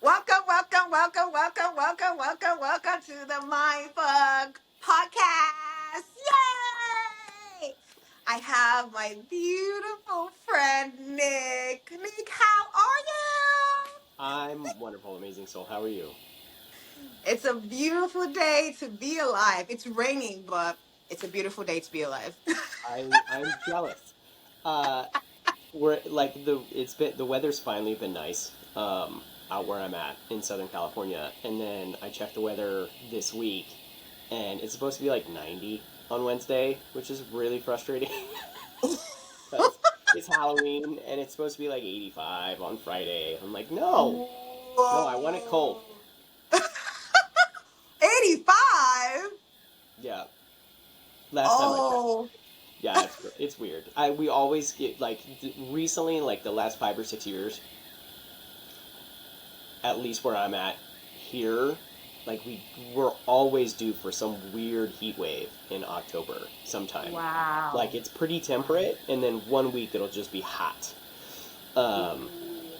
Welcome to the Mindfuck podcast. Yay! I have my beautiful friend Nick. Nick, how are you? I'm wonderful, amazing soul. How are you? It's a beautiful day to be alive. It's raining, but it's a beautiful day to be alive. I'm jealous. Uh, we're like the weather's finally been nice. Out where I'm at in Southern California, and then I checked the weather this week, and it's supposed to be like 90 on Wednesday, which is really frustrating because it's Halloween and it's supposed to be like 85 on Friday. I'm like, no, no, I want it cold. Whoa. 85? Yeah, last time I checked. Oh. Yeah, it's weird. We always get like recently, like the last 5 or 6 years, at least where I'm at here, like we're always due for some weird heat wave in October sometime. Like Wow. it's pretty temperate, and then one week it'll just be hot. Um,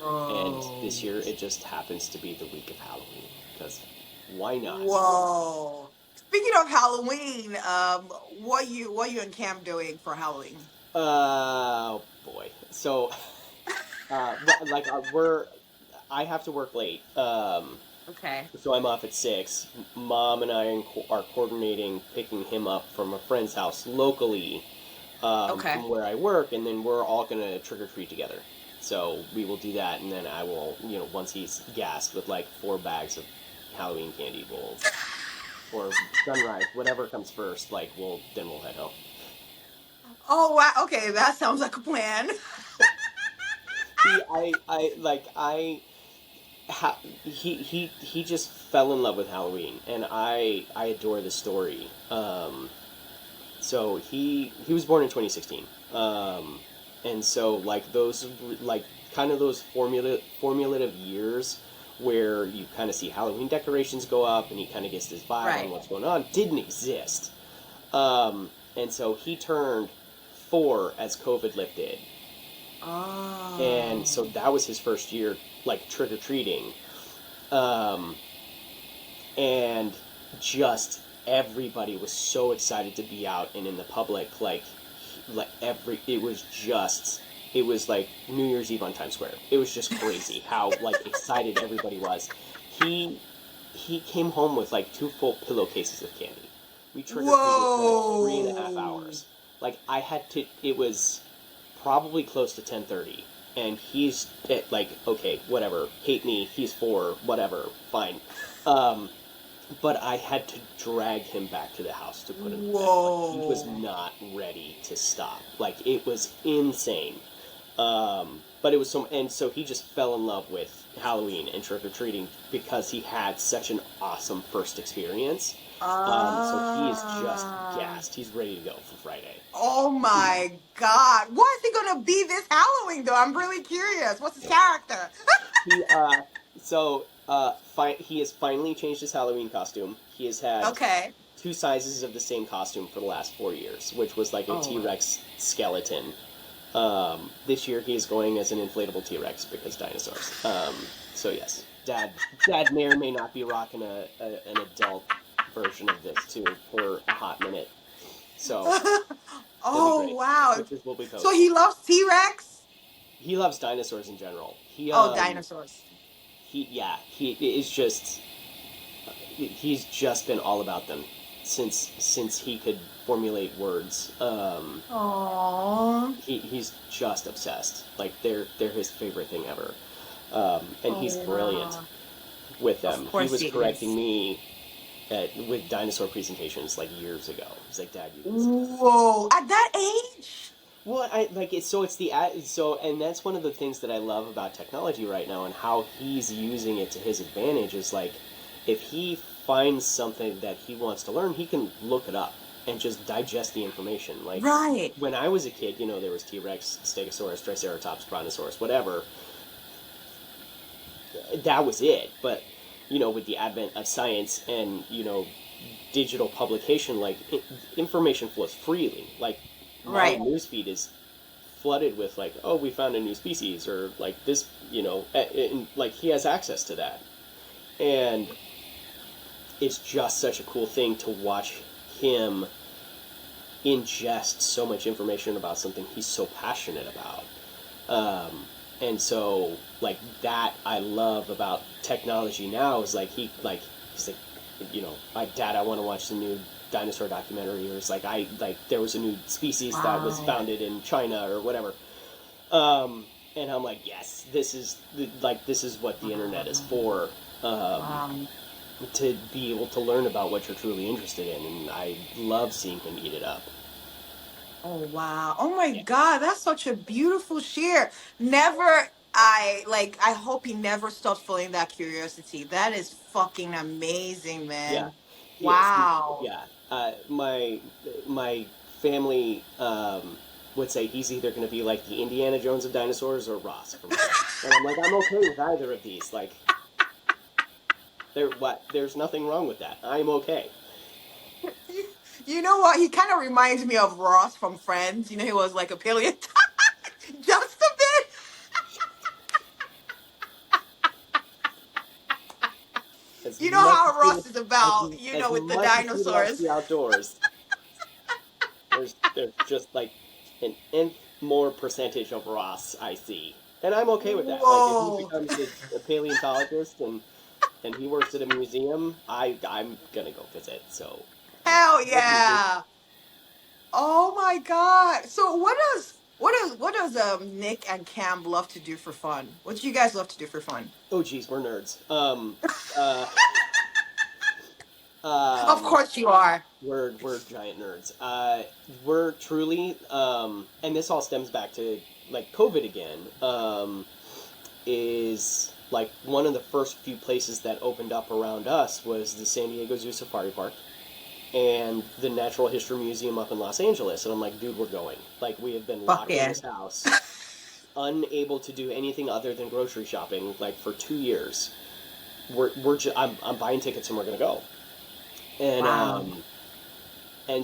and this Whoa. year it just happens to be the week of Halloween because why not? Whoa. Speaking of Halloween, what you and Cam doing for Halloween? Oh boy. So, we're I have to work late. Okay. So I'm off at 6. Mom and I are coordinating picking him up from a friend's house locally, Okay. from where I work, and then we're all gonna trick or treat together. So we will do that, and then I will, once he's gassed with like 4 bags of Halloween candy, or sunrise, whatever comes first. Like we'll head home. Oh wow. Okay, that sounds like a plan. He just fell in love with Halloween, and I adore the story. So he was born in 2016, and so like those like kind of those formulative years where you kind of see Halloween decorations go up, and he kind of gets this vibe on Right. what's going on didn't exist. And so he turned 4 as COVID lifted, and so Oh. that was his first year like trick or treating. Um, and just everybody was so excited to be out and in the public, like every it was like New Year's Eve on Times Square. It was just crazy how like excited everybody was. He he came home with like 2 full pillowcases of candy. We trick-or-treated for like 3.5 hours. Whoa. Like I had to it was probably close to 10:30, and he's like, okay, whatever, hate me, he's 4, whatever, fine. um, but I had to drag him back to the house to put him to bed. Like he was Whoa. not ready to stop. Like it was insane. But it was and so he just fell in love with Halloween and trick or treating because he had such an awesome first experience. So he is just Ah. gassed. He's ready to go for Friday. Oh my God. What is he gonna be this Halloween though? I'm really curious. What's his character? He he has finally changed his Halloween costume. He has had Okay. 2 sizes of the same costume for the last 4 years, which was like a Oh wow. T-Rex skeleton. This year he is going as an inflatable T-Rex because dinosaurs. So yes, Dad may or may not be rocking an adult version of this too for a hot minute. So it'll be Oh great. wow. Pictures will be So posted. he loves T-Rex? He loves dinosaurs in general. Oh, dinosaurs. He is just he's just been all about them since he could formulate words. Oh. He's just obsessed. Like they're his favorite thing ever. And he's Oh brilliant wow. with Of them. He course was he correcting is. me with dinosaur presentations like years ago. He's like, Dad, you can say that. Whoa. At that age? Well, I like it. So it's and that's one of the things that I love about technology right now, and how he's using it to his advantage. Is like, if he finds something that he wants to learn, he can look it up and just digest the information. Like Right. when I was a kid, there was T Rex, Stegosaurus, Triceratops, Brontosaurus, whatever. That was it. But with the advent of science and digital publication, like information flows freely. Like my Right. newsfeed is flooded with like, oh, we found a new species, or like this, and, like he has access to that, and it's just such a cool thing to watch him ingest so much information about something he's so passionate about. And so like that I love about technology now is like he's like, my dad, I want to watch the new dinosaur documentary, or it's like there was a new species that was Wow. founded in China or whatever. And I'm like, yes, this is what the internet is for. Um, Wow. to be able to learn about what you're truly interested in, and I love seeing him eat it up. Oh wow. Oh my God, that's such a beautiful share. Never I like I hope he never stops feeling that curiosity. That is fucking amazing, Yeah, man. he is. Wow. Yeah, my family would say he's either going to be like the Indiana Jones of dinosaurs or Ross from Friends, and I'm like, I'm okay with either of these. Like, there's nothing wrong with that. I'm okay. You, you know what? He kind of reminds me of Ross from Friends. You know, he was like a paleontologist. Just a bit. As You know much how Ross is as about, you as know, with the much as he loves dinosaurs. the outdoors, there's just like an nth more percentage of Ross I see, and I'm okay with that. Like if he Whoa. becomes a paleontologist and he works at a museum, I'm gonna go visit. So Hell love you, dude. yeah. Oh my God. So what does Nick and Cam love to do for fun? What do you guys love to do for fun? Oh geez, we're nerds. Uh, Of um, course you are. we're giant nerds. We're truly, and this all stems back to like COVID again. Is like one of the first few places that opened up around us was the San Diego Zoo Safari Park and the Natural History Museum up in Los Angeles. And I'm like, dude, we're going. Like, we have been Fuck locked in yeah. this house, unable to do anything other than grocery shopping, like for 2 years. I'm buying tickets and we're gonna go. And Wow.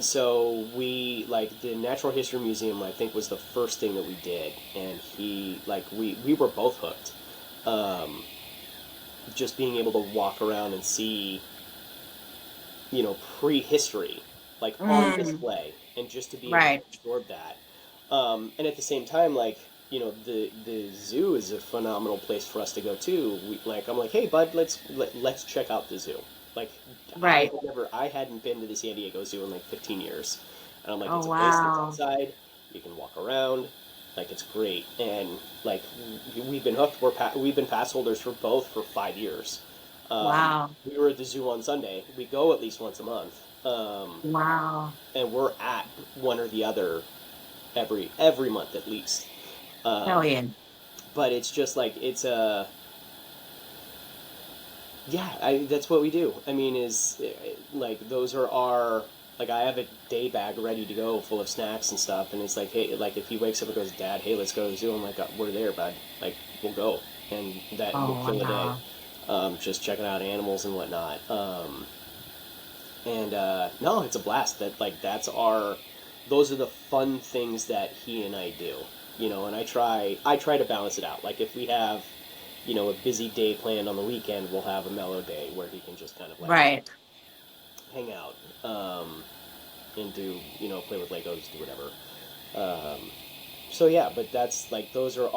so we like the Natural History Museum. I think was the first thing that we did, and we were both hooked. Um, just being able to walk around and see, prehistory, like on Mm, display, and just to be able to right. absorb that. And at the same time, like, the zoo is a phenomenal place for us to go to. I'm like, hey, bud, let's check out the zoo. Like, Right. I hadn't been to the San Diego Zoo in like 15 years, and I'm like, Oh it's a place that's wow. outside. You can walk around. Like it's great, and like we've been hooked. We've been pass holders for both for 5 years. Wow. We were at the zoo on Sunday. We go at least once a month, Wow. and we're at one or the other every month at least. Hell Um, yeah. but it's just like it's a yeah. That's what we do. I mean, is like those are our like I have a day bag ready to go full of snacks and stuff, and it's like hey, like if he wakes up and goes, Dad, hey, let's go to the zoo. I'm like, we're there, bud. Like we'll go, and that will Oh kill a day. wow. Just checking out animals and whatnot. And no, it's a blast. Those are the fun things that he and I do. And I try to balance it out. Like if we have, a busy day planned on the weekend, we'll have a mellow day where he can just kind of like Right. hang out, and do, play with Legos, do whatever. Um, so yeah, but that's like those are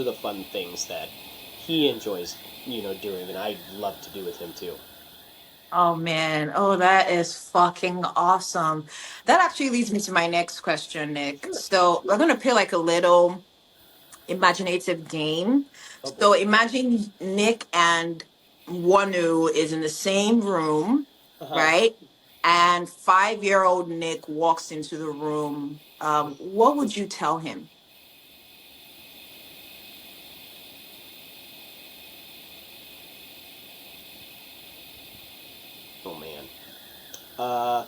the fun things that he enjoys, doing, and I love to do with him too. Oh man. Oh, that is fucking awesome. That actually leads me to my next question, Nick. Sure. So we're gonna play like a little imaginative game. Oh boy. So imagine Nick and Wonu is in the same room, Uh huh. right? And 5-year-old Nick walks into the room. What would you tell him? Oh man. Uh,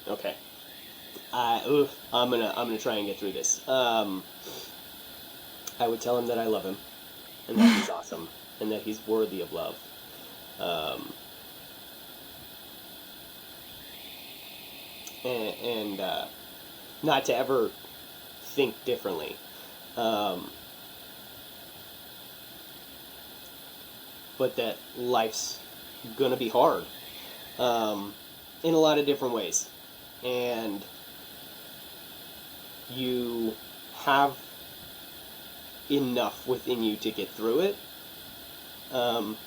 okay. I'm gonna try and get through this. I would tell him that I love him and that he's awesome and that he's worthy of love. Um, and not to ever think differently. Um, but that life's gonna be hard in a lot of different ways, and you have enough within you to get through it. Um,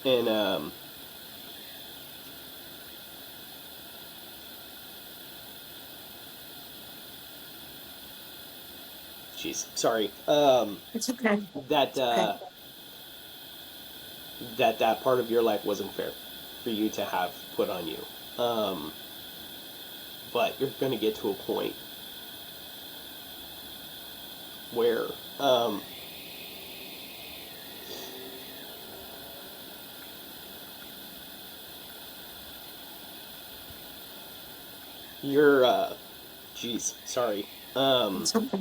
and Jeez, sorry. It's okay. That It's okay. that part of your life wasn't fair for you to have put on you. Um, but you're going to get to a point where you're, geez, sorry. Um, It's okay.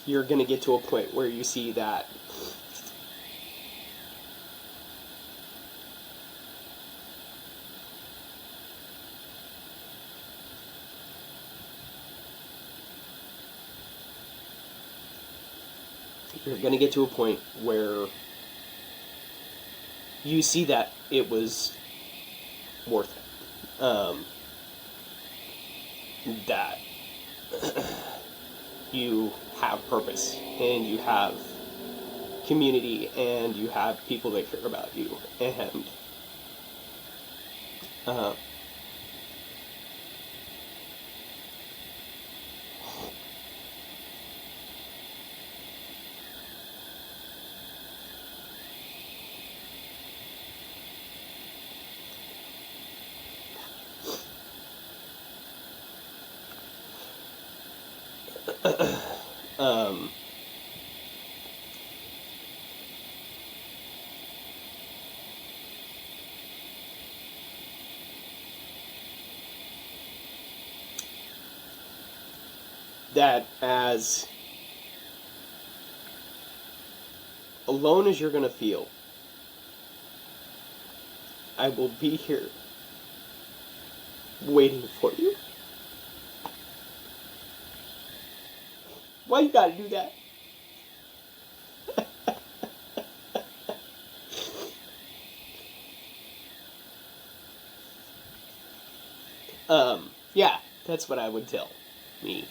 you're going to get to a point where you see that you're going to get to a point where you see that it was worth it. That you have purpose and you have community and you have people that care about you and uh, um, that as alone as you're going to feel, I will be here waiting for you. Why you gotta do that? Yeah, that's what I would tell me.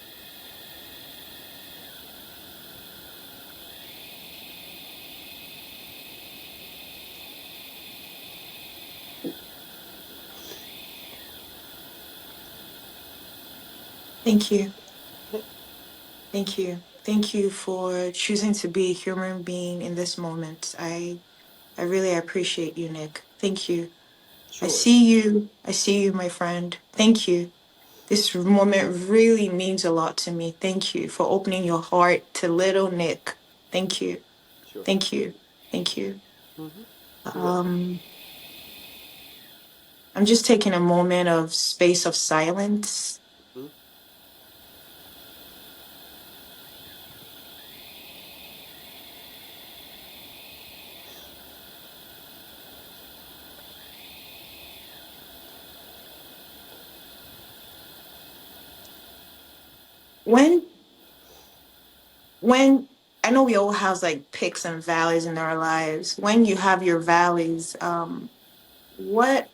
Thank you. Thank you. Thank you for choosing to be a human being in this moment. I really appreciate you, Nick. Thank you. I Sure, see you. I see you, my friend. Thank you. This moment really means a lot to me. Thank you for opening your heart to little Nick. Thank you. sure. Thank you. Thank you. Mm-hmm. You're welcome. Um, I'm just taking a moment of space of silence. Mm-hmm. When when I know we all have like peaks and valleys in our lives. When you have your valleys, what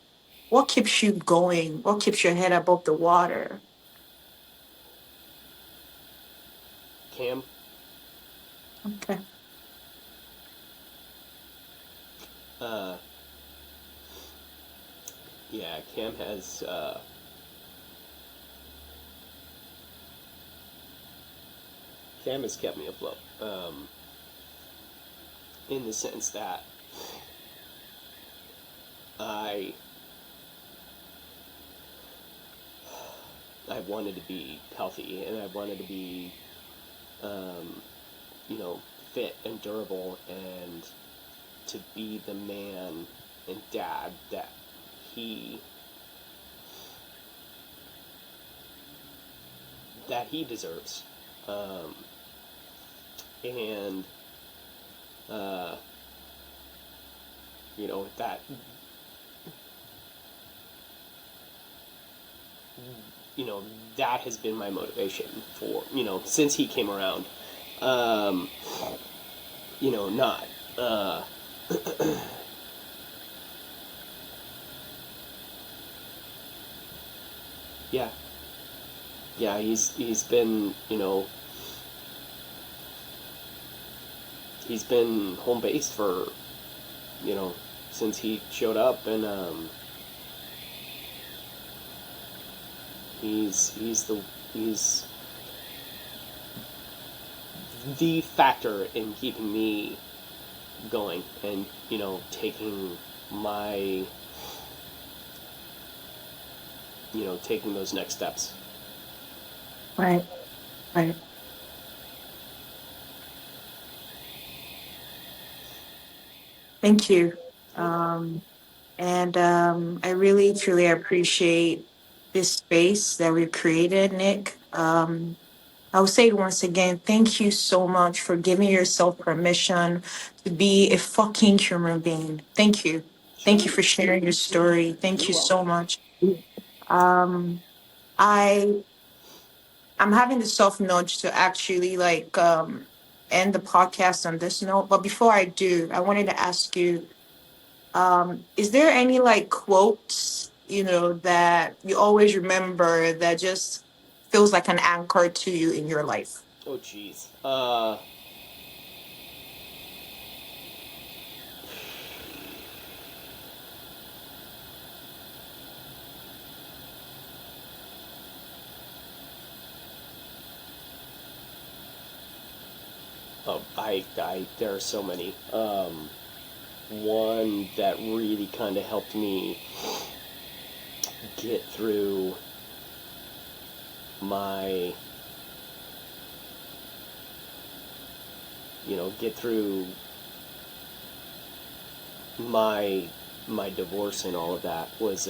what keeps you going? What keeps your head above the water? Cam, Okay. uh, yeah, Cam has kept me afloat. In the sense that I I wanted to be healthy and I wanted to be um, you know, fit and durable and to be the man and dad that he deserves. Um, and uh, you know that you know that has been my motivation for since he came around. Um, not yeah, yeah. He's been he's been home base for since he showed up, and he's the factor in keeping me going, and taking my taking those next steps. Right. Right. Thank you. Um, and I really truly appreciate this space that we've created, Nick. I'll say it once again. Thank you so much for giving yourself permission to be a fucking human being. Thank you. Thank you Sure. for sharing your story. Thank You're you so welcome. much. Um, I I'm having the soft nudge to actually end the podcast on this note. But before I do, I wanted to ask you, is there any like quotes, that you always remember that just feels like an anchor to you in your life? Oh, jeez. There are so many. One that really kind of helped me get through my, get through my divorce and all of that was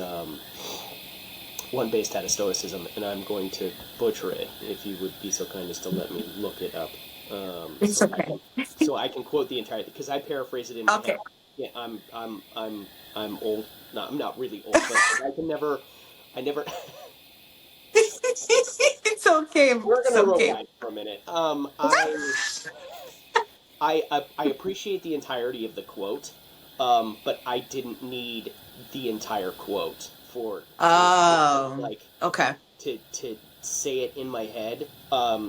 one based out of Stoicism, and I'm going to butcher it. If you would be so kind as to let me look it up, It's okay. so I can quote the entire thing because I paraphrase it in my head. Okay. Yeah, I'm old. No, I'm not really old, but I can never. I never. It's okay. We're It's gonna okay. rewind for a minute. I appreciate the entirety of the quote, but I didn't need the entire quote for Um, like okay. to say it in my head.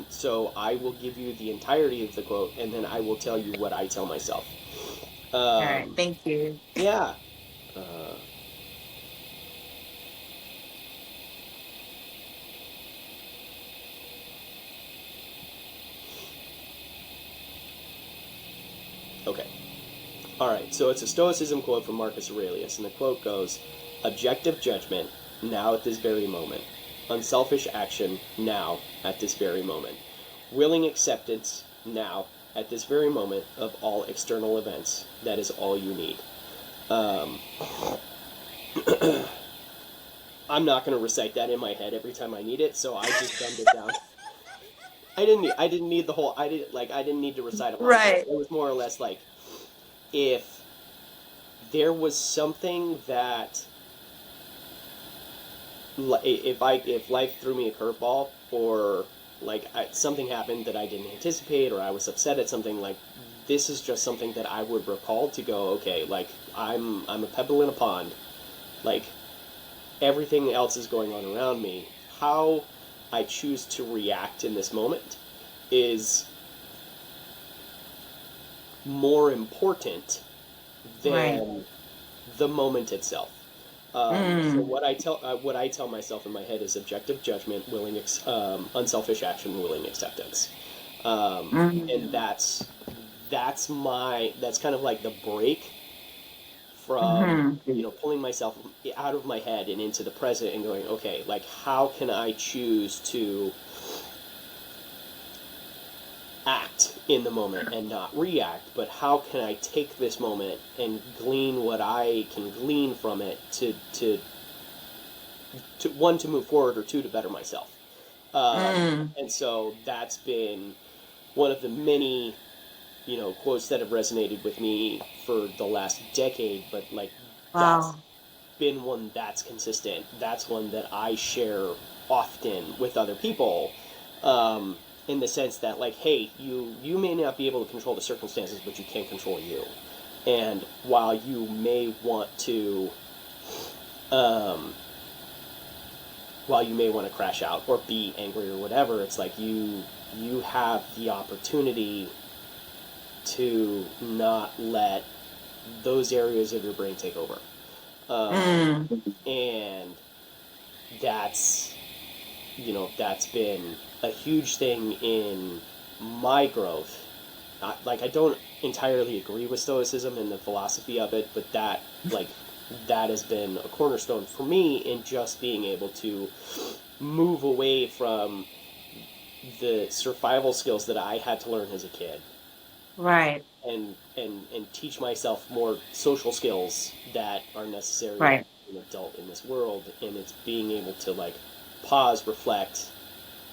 So I will give you the entirety of the quote, and then I will tell you what I tell myself. All right. Um, Thank you. yeah. Uh, okay. All right. So it's a Stoicism quote from Marcus Aurelius, and the quote goes: "Objective judgment now at this very moment, unselfish action now at this very moment, willing acceptance now at this very moment of all external events. That is all you need." Um, I'm not going to recite that in my head every time I need it, so I just dumbed it down. I didn't need the whole. I didn't need to recite a line. Right. It was more or less like if there was something that if life threw me a curveball, or something happened that I didn't anticipate, or I was upset at something, like this is just something that I would recall to go, okay, like I'm a pebble in a pond, like everything else is going on around me. How I choose to react in this moment is more important Right. than the moment itself. So Mm. what I tell myself in my head is objective judgment, unselfish action, willing acceptance, and Mm. that's kind of like the break from Mm-hmm. pulling myself out of my head and into the present and going, okay, like how can I choose to act in the moment and not react, but how can I take this moment and glean what I can glean from it to one, to move forward, or two, to better myself. Mm. And so that's been one of the many, quotes that have resonated with me for the last decade. But like, that's Wow. been one that's consistent. That's one that I share often with other people. In the sense that, like, hey, you may not be able to control the circumstances, but you can control you. And while you may want to, um, while you may want to crash out or be angry or whatever, it's like you have the opportunity to not let those areas of your brain take over. Mm. And that's that's been a huge thing in my growth. I don't entirely agree with Stoicism and the philosophy of it, but that has been a cornerstone for me in just being able to move away from the survival skills that I had to learn as a kid, Right. and teach myself more social skills that are necessary as Right. an adult in this world. And it's being able to, like, pause, reflect,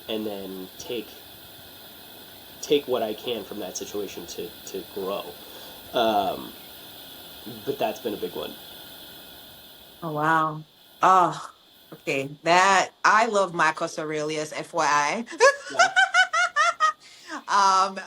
and then take what I can from that situation to grow. Um, but that's been a big one. Oh wow. Oh, okay. That I love Marcus Aurelius, FYI. Yeah, um,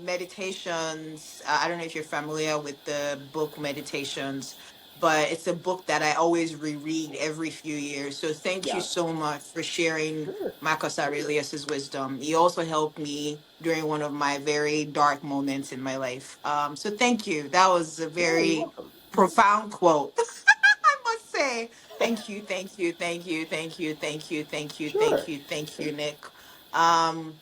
Meditations. I don't know if you're familiar with the book Meditations, but it's a book that I always reread every few years. So thank you yeah, so much for sharing sure. Marcus Aurelius's wisdom. He also helped me during one of my very dark moments in my life. So thank you. That was a Yeah, you're very welcome. profound quote. I must say, thank you, thank you, thank you, thank you, thank you, thank you, Sure. thank you, thank you, Nick. Um,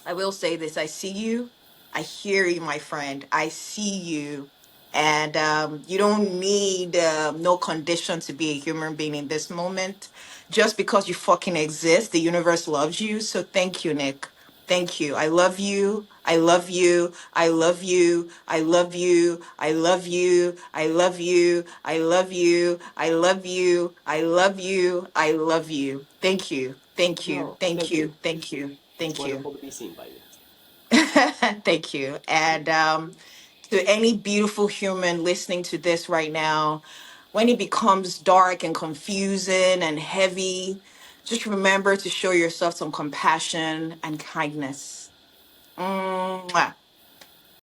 I will say this: I see you, I hear you, my friend. I see you, and you don't need no condition to be a human being in this moment. Just because you fucking exist, the universe loves you. So thank you, Nick. Thank you. I love you. I love you. I love you. I love you. I love you. I love you. I love you. I love you. I love you. I love you. Thank you. Thank you. No, Thank thank you. you. Thank you. It's Thank you. wonderful to be seen by you. Thank you. And to any beautiful human listening to this right now, when it becomes dark and confusing and heavy, just remember to show yourself some compassion and kindness. Mwah.